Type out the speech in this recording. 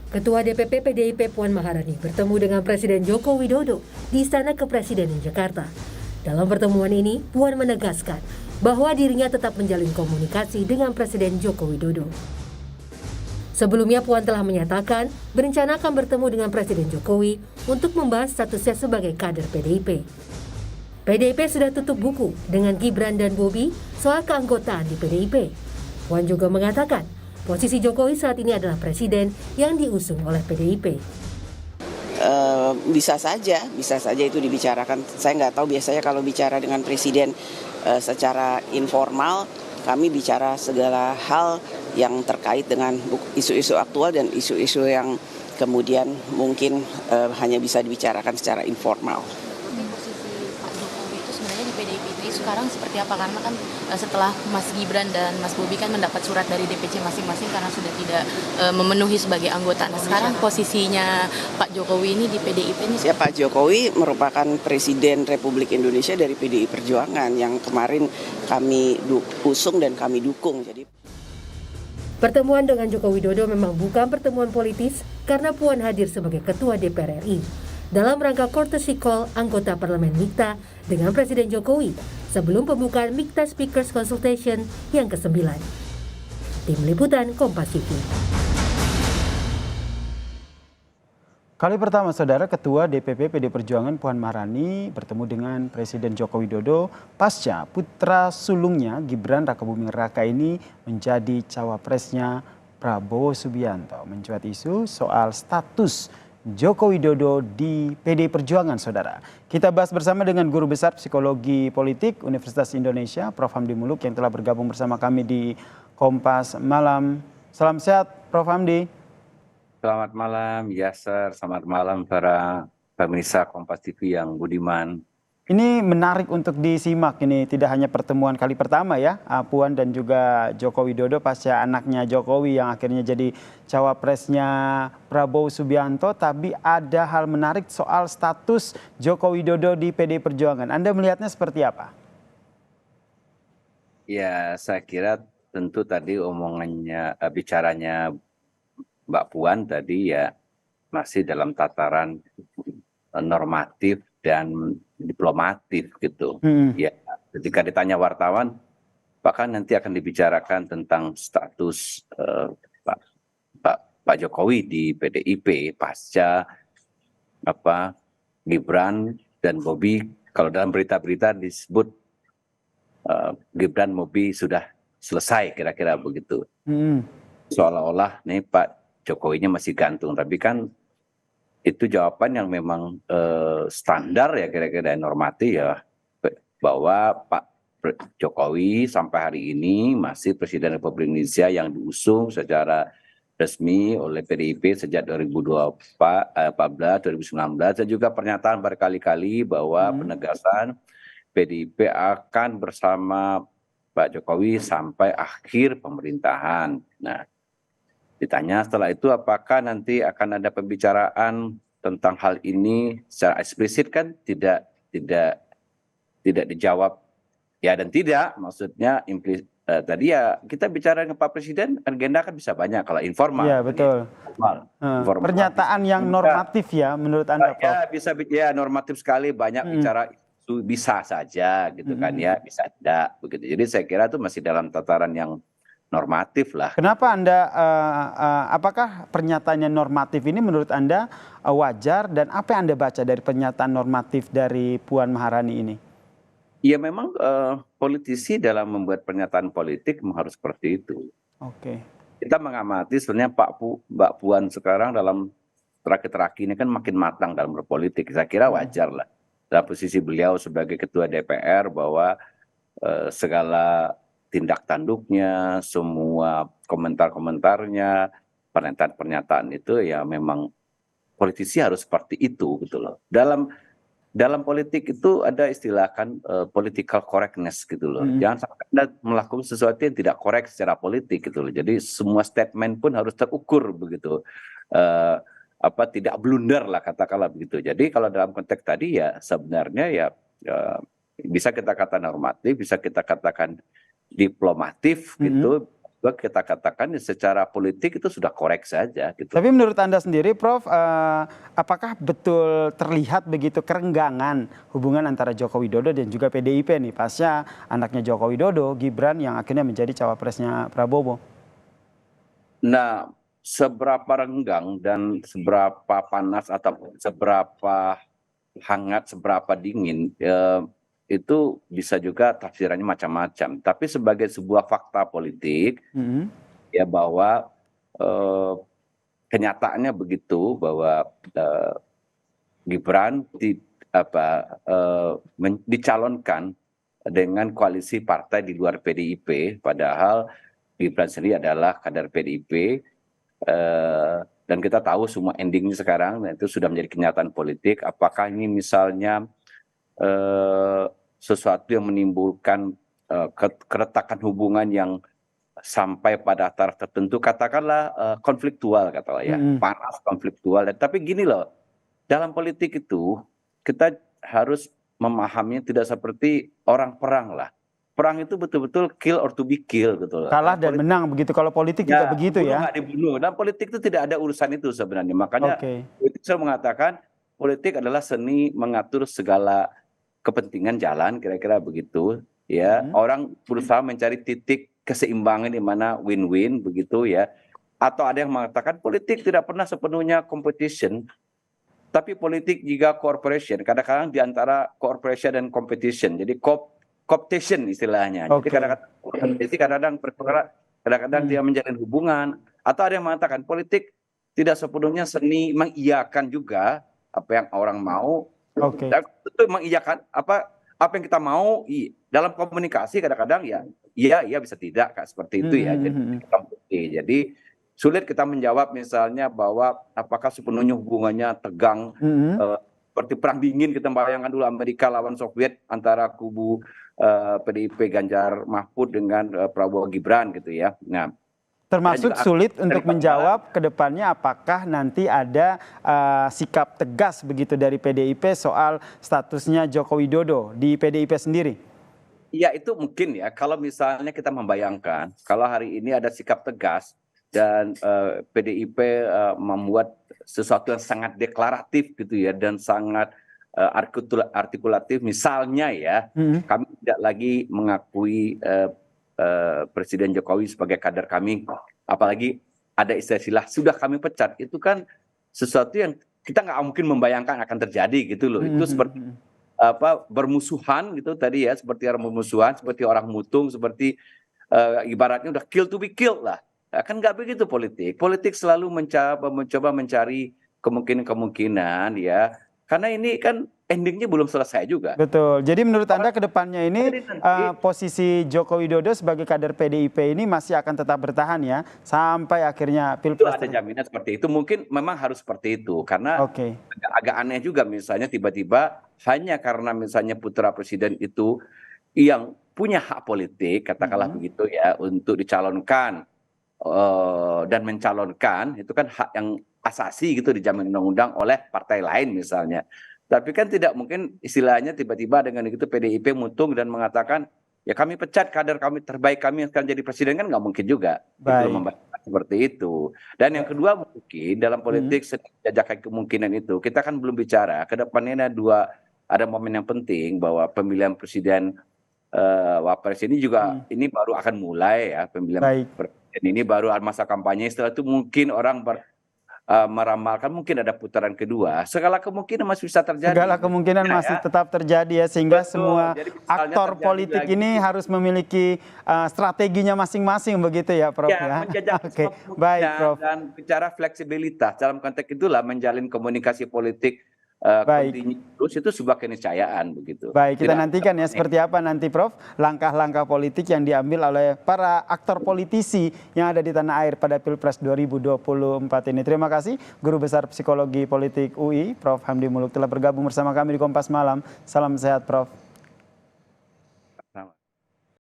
Ketua DPP PDIP Puan Maharani bertemu dengan Presiden Joko Widodo di Istana Kepresidenan Jakarta. Dalam pertemuan ini, Puan menegaskan bahwa dirinya tetap menjalin komunikasi dengan Presiden Joko Widodo. Sebelumnya, Puan telah menyatakan berencana akan bertemu dengan Presiden Jokowi untuk membahas statusnya sebagai kader PDIP. PDIP sudah tutup buku dengan Gibran dan Bobi soal keanggotaan di PDIP. Puan juga mengatakan posisi Jokowi saat ini adalah presiden yang diusung oleh PDIP. Bisa saja itu dibicarakan. Saya nggak tahu, biasanya kalau bicara dengan presiden secara informal, kami bicara segala hal yang terkait dengan isu-isu aktual dan isu-isu yang kemudian mungkin hanya bisa dibicarakan secara informal. Tapi posisi Pak Jokowi itu sebenarnya di PDIP ini sekarang seperti apa? Karena kan setelah Mas Gibran dan Mas Bobi kan mendapat surat dari DPC masing-masing karena sudah tidak memenuhi sebagai anggota. Nah, sekarang posisinya Pak Jokowi ini di PDIP ini ya, Pak Jokowi merupakan Presiden Republik Indonesia dari PDI Perjuangan yang kemarin kami usung dan kami dukung. Pertemuan dengan Joko Widodo memang bukan pertemuan politis karena Puan hadir sebagai Ketua DPR RI dalam rangka courtesy call anggota Parlemen MIKTA dengan Presiden Jokowi sebelum pembukaan MIKTA Speakers Consultation yang ke-9. Tim Liputan Kompas TV. Kali pertama, Saudara, Ketua DPP PD Perjuangan Puan Maharani bertemu dengan Presiden Joko Widodo pasca putra sulungnya Gibran Rakabuming Raka ini menjadi cawapresnya Prabowo Subianto. Mencuat isu soal status Joko Widodo di PD Perjuangan, Saudara. Kita bahas bersama dengan Guru Besar Psikologi Politik Universitas Indonesia, Prof. Hamdi Muluk, yang telah bergabung bersama kami di Kompas Malam. Salam sehat, Prof. Hamdi. Selamat malam, Yasser. Selamat malam para pemirsa Kompas TV yang budiman. Ini menarik untuk disimak. Ini tidak hanya pertemuan kali pertama ya, Puan dan juga Joko Widodo pasca anaknya Jokowi yang akhirnya jadi cawapresnya Prabowo Subianto, tapi ada hal menarik soal status Joko Widodo di PD Perjuangan. Anda melihatnya seperti apa? Ya, saya kira tentu tadi bicaranya Mbak Puan tadi ya masih dalam tataran normatif dan diplomatif gitu. Ya, ketika ditanya wartawan, bahkan nanti akan dibicarakan tentang status Pak Jokowi di PDIP pasca Gibran dan Bobi. Kalau dalam berita-berita disebut Gibran Bobi sudah selesai, kira-kira begitu. Seolah-olah nih Pak Jokowinya masih gantung, tapi kan itu jawaban yang memang standar ya, kira-kira normatif ya, bahwa Pak Jokowi sampai hari ini masih Presiden Republik Indonesia yang diusung secara resmi oleh PDIP sejak 2014, 2019, dan juga pernyataan berkali-kali bahwa penegasan PDIP akan bersama Pak Jokowi sampai akhir pemerintahan. Nah, ditanya setelah itu apakah nanti akan ada pembicaraan tentang hal ini secara eksplisit, kan tidak dijawab ya dan tidak. Maksudnya tadi ya kita bicara dengan Pak Presiden, agenda kan bisa banyak kalau informal. Ya, betul. Informal. Pernyataan yang normatif ya menurut Anda, Prof? Ya bisa ya normatif sekali, banyak bicara isu bisa saja gitu kan ya, bisa tidak begitu. Jadi saya kira itu masih dalam tataran yang normatif lah. Kenapa Anda, apakah pernyataannya normatif ini menurut Anda wajar, dan apa yang Anda baca dari pernyataan normatif dari Puan Maharani ini? Ya memang politisi dalam membuat pernyataan politik harus seperti itu. Oke. Kita mengamati sebenarnya Mbak Puan sekarang dalam terakhir-terakhir ini kan makin matang dalam berpolitik. Saya kira wajar lah dalam posisi beliau sebagai Ketua DPR bahwa segala tindak tanduknya, semua komentar-komentarnya, pernyataan-pernyataan itu ya memang politisi harus seperti itu gitu loh. Dalam politik itu ada istilah kan political correctness gitu loh. Jangan sampai Anda melakukan sesuatu yang tidak korek secara politik gitu loh. Jadi semua statement pun harus terukur begitu. Tidak blunder lah katakanlah begitu. Jadi kalau dalam konteks tadi ya sebenarnya ya bisa kita katakan normatif, bisa kita katakan diplomatif gitu, juga kita katakan ya secara politik itu sudah korek saja gitu. Tapi menurut Anda sendiri, Prof, apakah betul terlihat begitu kerenggangan hubungan antara Joko Widodo dan juga PDIP nih pasca anaknya Joko Widodo, Gibran yang akhirnya menjadi cawapresnya Prabowo? Nah, seberapa renggang dan seberapa panas atau seberapa hangat, seberapa dingin, itu bisa juga tafsirannya macam-macam. Tapi sebagai sebuah fakta politik, ya bahwa kenyataannya begitu bahwa Gibran dicalonkan dengan koalisi partai di luar PDIP, padahal Gibran sendiri adalah kader PDIP. Dan kita tahu semua endingnya sekarang, itu sudah menjadi kenyataan politik. Apakah ini misalnya sesuatu yang menimbulkan keretakan hubungan yang sampai pada taraf tertentu, katakanlah konfliktual, katakanlah ya, panas konfliktual. Tapi gini loh, dalam politik itu kita harus memahaminya tidak seperti orang perang lah. Perang itu betul-betul kill or to be kill gitu. Kalah dan menang begitu. Kalau politik juga begitu ya. Nggak dibunuh. Dan politik itu tidak ada urusan itu sebenarnya. Makanya politik saya mengatakan politik adalah seni mengatur segala kepentingan jalan, kira-kira begitu ya. Orang berusaha mencari titik keseimbangan di mana win-win begitu ya. Atau ada yang mengatakan politik tidak pernah sepenuhnya competition, tapi politik juga cooperation. Kadang-kadang di antara cooperation dan competition. Jadi cooptation istilahnya. Jadi kadang-kadang dia menjalin hubungan. Atau ada yang mengatakan politik tidak sepenuhnya seni mengiyakan juga apa yang orang mau. Itu mengiyakan apa yang kita mau dalam komunikasi kadang-kadang ya iya bisa tidak Kak, seperti itu ya. Jadi sulit kita menjawab misalnya bahwa apakah sepenuhnya hubungannya tegang seperti perang dingin. Kita bayangkan dulu Amerika lawan Soviet, antara kubu PDIP Ganjar Mahfud dengan Prabowo Gibran gitu ya. Nah, termasuk sulit untuk menjawab ke depannya apakah nanti ada sikap tegas begitu dari PDIP soal statusnya Joko Widodo di PDIP sendiri. Ya itu mungkin ya, kalau misalnya kita membayangkan kalau hari ini ada sikap tegas dan PDIP membuat sesuatu yang sangat deklaratif gitu ya, dan sangat artikulatif, misalnya ya, kami tidak lagi mengakui Presiden Jokowi sebagai kader kami, apalagi ada istilah sudah kami pecat, itu kan sesuatu yang kita nggak mungkin membayangkan akan terjadi gitu loh. Itu seperti bermusuhan gitu tadi ya, seperti orang bermusuhan, seperti orang mutung, seperti ibaratnya udah kill to be killed lah. Kan nggak begitu politik. Politik selalu mencoba mencari kemungkinan-kemungkinan ya. Karena ini kan endingnya belum selesai juga. Betul. Jadi menurut Anda ke depannya ini posisi Joko Widodo sebagai kader PDIP ini masih akan tetap bertahan ya sampai akhirnya Pilpres. Ada jaminan seperti itu. Mungkin memang harus seperti itu. Karena agak aneh juga misalnya tiba-tiba hanya karena misalnya putra presiden itu yang punya hak politik, katakanlah begitu ya, untuk dicalonkan dan mencalonkan, itu kan hak yang asasi gitu, dijamin undang-undang oleh partai lain misalnya. Tapi kan tidak mungkin istilahnya tiba-tiba dengan itu PDIP mutung dan mengatakan ya kami pecat kader kami terbaik kami yang akan jadi presiden, kan nggak mungkin juga. Seperti itu. Dan yang kedua mungkin dalam politik jajakan kemungkinan itu kita kan belum bicara ke depannya ada momen yang penting bahwa pemilihan presiden wapres ini juga ini baru akan mulai ya, pemilihan presiden ini baru masa kampanye. Setelah itu mungkin orang meramalkan mungkin ada putaran kedua. Segala kemungkinan masih bisa terjadi. Segala kemungkinan masih tetap terjadi ya, sehingga semua aktor politik ini harus memiliki strateginya masing-masing begitu ya Prof ya. Oke, baik Prof. Dan bicara fleksibilitas dalam konteks itulah menjalin komunikasi politik terus itu sebuah keniscayaan begitu. Baik, kita nantikan ya seperti apa nanti Prof langkah-langkah politik yang diambil oleh para aktor politisi yang ada di tanah air pada Pilpres 2024 ini. Terima kasih Guru Besar Psikologi Politik UI Prof Hamdi Muluk telah bergabung bersama kami di Kompas Malam. Salam sehat Prof.